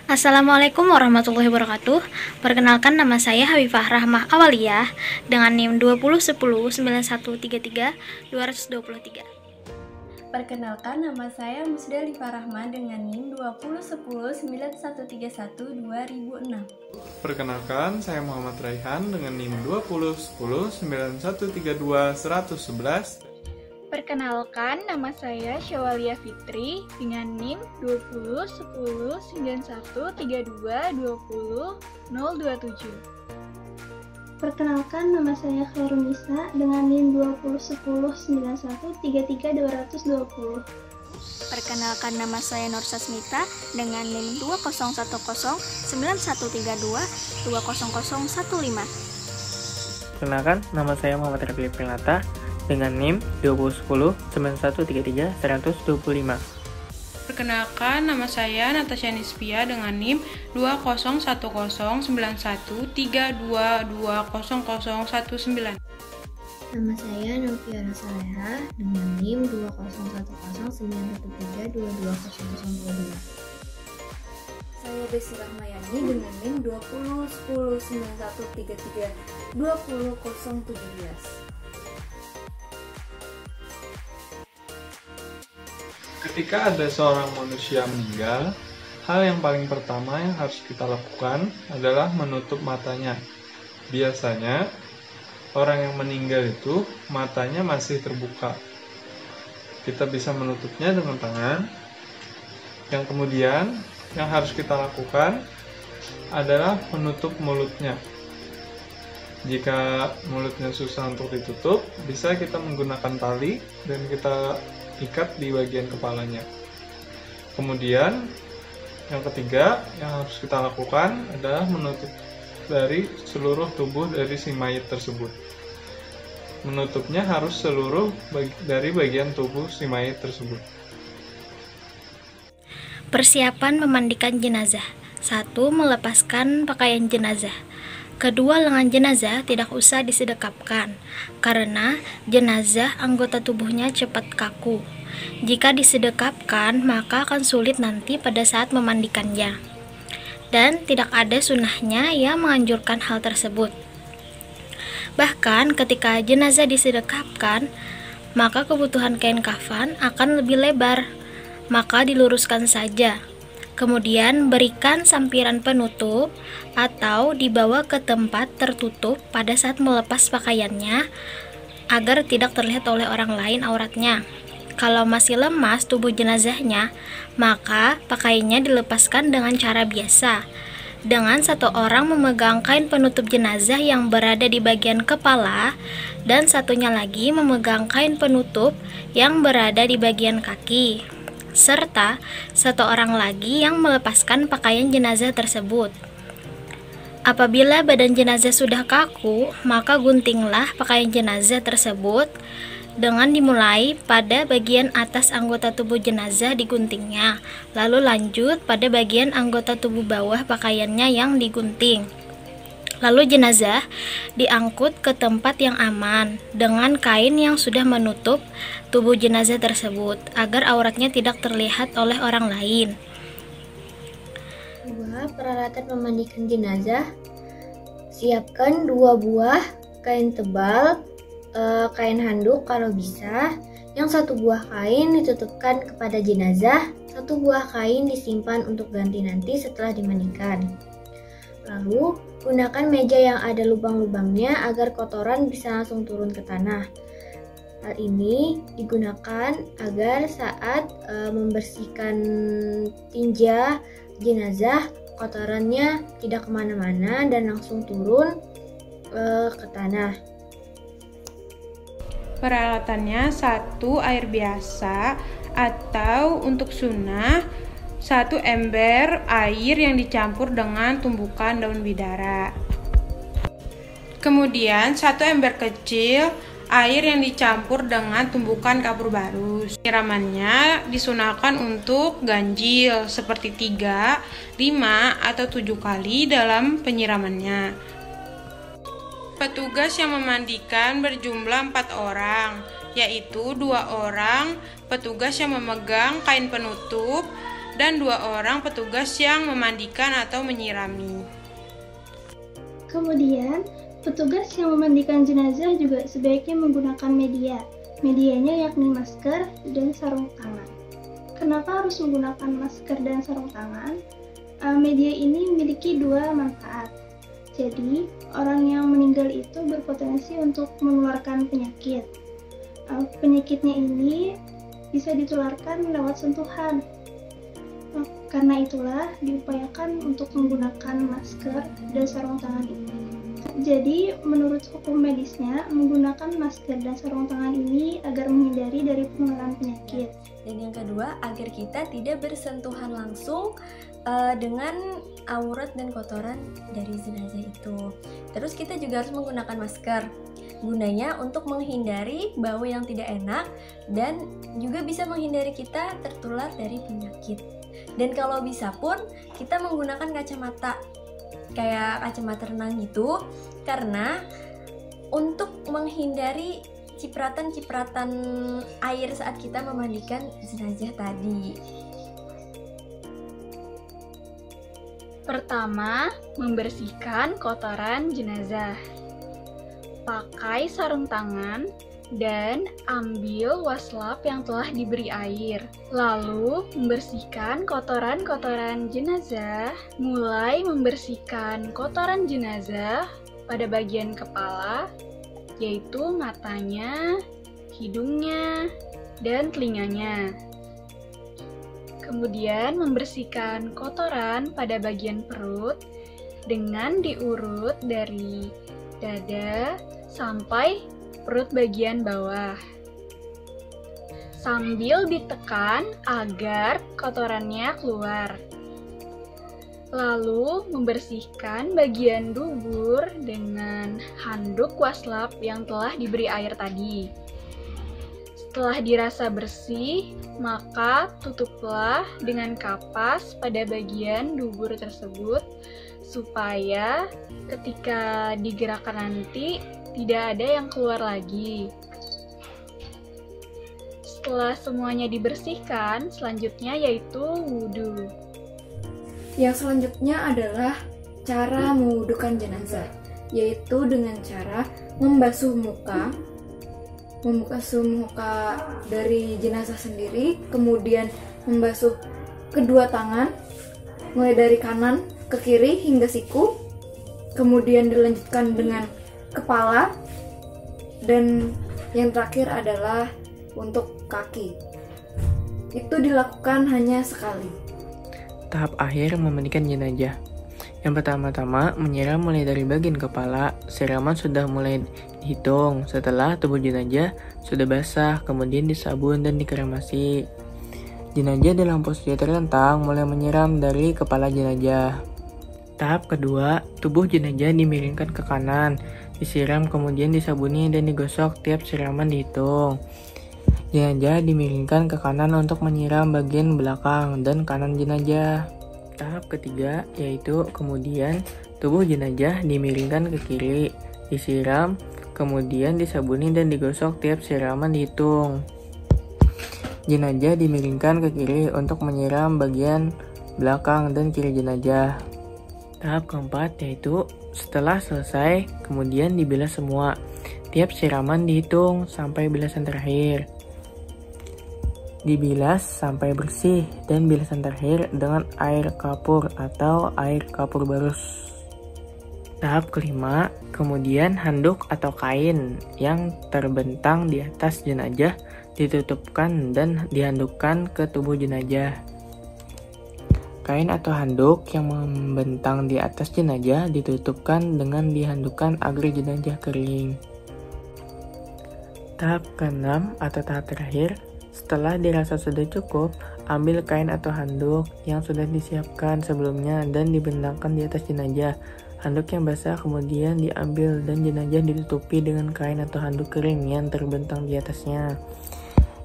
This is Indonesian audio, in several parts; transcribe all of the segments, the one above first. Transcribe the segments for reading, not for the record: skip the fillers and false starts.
Assalamualaikum warahmatullahi wabarakatuh. Perkenalkan, nama saya Habifah Rahmah Awaliyah dengan NIM 20109133 223. Perkenalkan, nama saya Musdalifah Rahman dengan NIM 20109131 2006. Perkenalkan, saya Muhammad Raihan dengan NIM 20109132 111. Perkenalkan, nama saya Syawalia Fitri dengan NIM 2010913220 Perkenalkan, nama saya Khairunisa dengan NIM 20109133 220. Perkenalkan, nama saya Nur Sasmita dengan NIM 20109132 20015. Perkenalkan, nama saya Muhammad Rafi Prilata dengan NIM 20109133 125. Perkenalkan, nama saya Natasha Nispia dengan NIM 201091322019. Nama saya Noviara Saleha dengan NIM 201091322022. Saya Desi Rahmayani dengan NIM 20109133 20017. Ketika ada seorang manusia meninggal, hal yang paling pertama yang harus kita lakukan adalah menutup matanya. Biasanya, orang yang meninggal itu matanya masih terbuka. Kita bisa menutupnya dengan tangan. Yang kemudian, yang harus kita lakukan adalah menutup mulutnya. Jika mulutnya susah untuk ditutup, bisa kita menggunakan tali dan kita ikat di bagian kepalanya. Kemudian, yang ketiga yang harus kita lakukan adalah menutup dari seluruh tubuh dari si mayit tersebut. Menutupnya harus seluruh dari bagian tubuh si mayit tersebut. Persiapan memandikan jenazah. 1. Melepaskan pakaian jenazah. Kedua, lengan jenazah tidak usah disedekapkan, karena jenazah anggota tubuhnya cepat kaku. Jika disedekapkan, maka akan sulit nanti pada saat memandikannya. Dan tidak ada sunnahnya yang menganjurkan hal tersebut. Bahkan ketika jenazah disedekapkan, maka kebutuhan kain kafan akan lebih lebar, maka diluruskan saja. Kemudian berikan sampiran penutup atau dibawa ke tempat tertutup pada saat melepas pakaiannya agar tidak terlihat oleh orang lain auratnya. Kalau masih lemas tubuh jenazahnya, maka pakaiannya dilepaskan dengan cara biasa, dengan satu orang memegang kain penutup jenazah yang berada di bagian kepala dan satunya lagi memegang kain penutup yang berada di bagian kaki, serta satu orang lagi yang melepaskan pakaian jenazah tersebut. Apabila badan jenazah sudah kaku, maka guntinglah pakaian jenazah tersebut dengan dimulai pada bagian atas anggota tubuh jenazah diguntingnya, lalu lanjut pada bagian anggota tubuh bawah pakaiannya yang digunting. Lalu jenazah diangkut ke tempat yang aman dengan kain yang sudah menutup tubuh jenazah tersebut agar auratnya tidak terlihat oleh orang lain. 2. Peralatan memandikan jenazah. Siapkan 2 buah kain tebal, kain handuk kalau bisa. Yang 1 buah kain ditutupkan kepada jenazah, 1 buah kain disimpan untuk ganti nanti setelah dimandikan. Lalu, gunakan meja yang ada lubang-lubangnya agar kotoran bisa langsung turun ke tanah. Hal ini digunakan agar saat membersihkan tinja jenazah, kotorannya tidak kemana-mana dan langsung turun ke tanah. Peralatannya 1 air biasa atau untuk sunnah 1 ember air yang dicampur dengan tumbukan daun bidara. Kemudian 1 ember kecil air yang dicampur dengan tumbukan kapur barus. Penyiramannya disunahkan untuk ganjil seperti 3, 5, atau 7 kali dalam penyiramannya. Petugas yang memandikan berjumlah 4 orang, yaitu 2 orang petugas yang memegang kain penutup dan 2 orang petugas yang memandikan atau menyirami. Kemudian, petugas yang memandikan jenazah juga sebaiknya menggunakan media. Medianya yakni masker dan sarung tangan. Kenapa harus menggunakan masker dan sarung tangan? Media ini memiliki 2 manfaat. Jadi, orang yang meninggal itu berpotensi untuk menularkan penyakit. Penyakitnya ini bisa ditularkan lewat sentuhan. Karena itulah diupayakan untuk menggunakan masker dan sarung tangan ini. Jadi, menurut hukum medisnya, menggunakan masker dan sarung tangan ini agar menghindari dari penularan penyakit. Dan yang kedua, agar kita tidak bersentuhan langsung dengan aurat dan kotoran dari jenazah itu. Terus kita juga harus menggunakan masker. Gunanya untuk menghindari bau yang tidak enak dan juga bisa menghindari kita tertular dari penyakit. Dan kalau bisa pun kita menggunakan kacamata, kayak kacamata renang gitu, karena untuk menghindari cipratan-cipratan air saat kita memandikan jenazah tadi. Pertama, membersihkan kotoran jenazah. Pakai sarung tangan dan ambil waslap yang telah diberi air. Lalu, membersihkan kotoran-kotoran jenazah. Mulai membersihkan kotoran jenazah pada bagian kepala, yaitu matanya, hidungnya, dan telinganya. Kemudian membersihkan kotoran pada bagian perut dengan diurut dari dada sampai perut bagian bawah, sambil ditekan agar kotorannya keluar. Lalu membersihkan bagian dubur dengan handuk waslap yang telah diberi air tadi. Setelah dirasa bersih, maka tutuplah dengan kapas pada bagian dubur tersebut supaya ketika digerakkan nanti tidak ada yang keluar lagi. Setelah semuanya dibersihkan, selanjutnya yaitu wudhu. Yang selanjutnya adalah cara mewudukan jenazah, yaitu dengan cara membasuh muka dari jenazah sendiri, kemudian membasuh kedua tangan, mulai dari kanan ke kiri hingga siku, kemudian dilanjutkan dengan kepala, dan yang terakhir adalah untuk kaki. Itu dilakukan hanya sekali. Tahap akhir memandikan jenazah. Yang pertama-tama menyiram mulai dari bagian kepala. Siraman sudah mulai dihitung. Setelah tubuh jenazah sudah basah, kemudian disabun dan dikremasi. Jenazah dalam posisi terlentang mulai menyiram dari kepala jenazah. Tahap kedua, tubuh jenazah dimiringkan ke kanan, disiram kemudian disabuni dan digosok. Tiap siraman dihitung. Jenazah dimiringkan ke kanan untuk menyiram bagian belakang dan kanan jenazah. Tahap ketiga yaitu kemudian tubuh jenazah dimiringkan ke kiri, disiram, kemudian disabuni dan digosok. Tiap siraman dihitung. Jenazah dimiringkan ke kiri untuk menyiram bagian belakang dan kiri jenazah. Tahap keempat yaitu setelah selesai kemudian dibilas semua. Tiap siraman dihitung sampai bilasan terakhir. Dibilas sampai bersih dan bilasan terakhir dengan air kapur atau air kapur barus. Tahap kelima, kemudian handuk atau kain yang terbentang di atas jenazah ditutupkan dan dihandukkan ke tubuh jenazah. Kain atau handuk yang membentang di atas jenazah ditutupkan dengan dihandukkan agar jenazah kering. Tahap keenam atau tahap terakhir, setelah dirasa sudah cukup, ambil kain atau handuk yang sudah disiapkan sebelumnya dan dibentangkan di atas jenazah. Handuk yang basah kemudian diambil dan jenazah ditutupi dengan kain atau handuk kering yang terbentang di atasnya.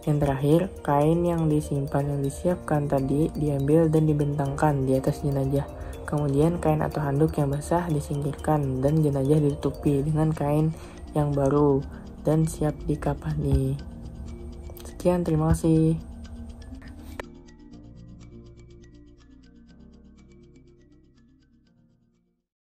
Yang terakhir, kain yang disimpan yang disiapkan tadi diambil dan dibentangkan di atas jenazah. Kemudian kain atau handuk yang basah disingkirkan dan jenazah ditutupi dengan kain yang baru dan siap dikafani. Sekian, terima kasih.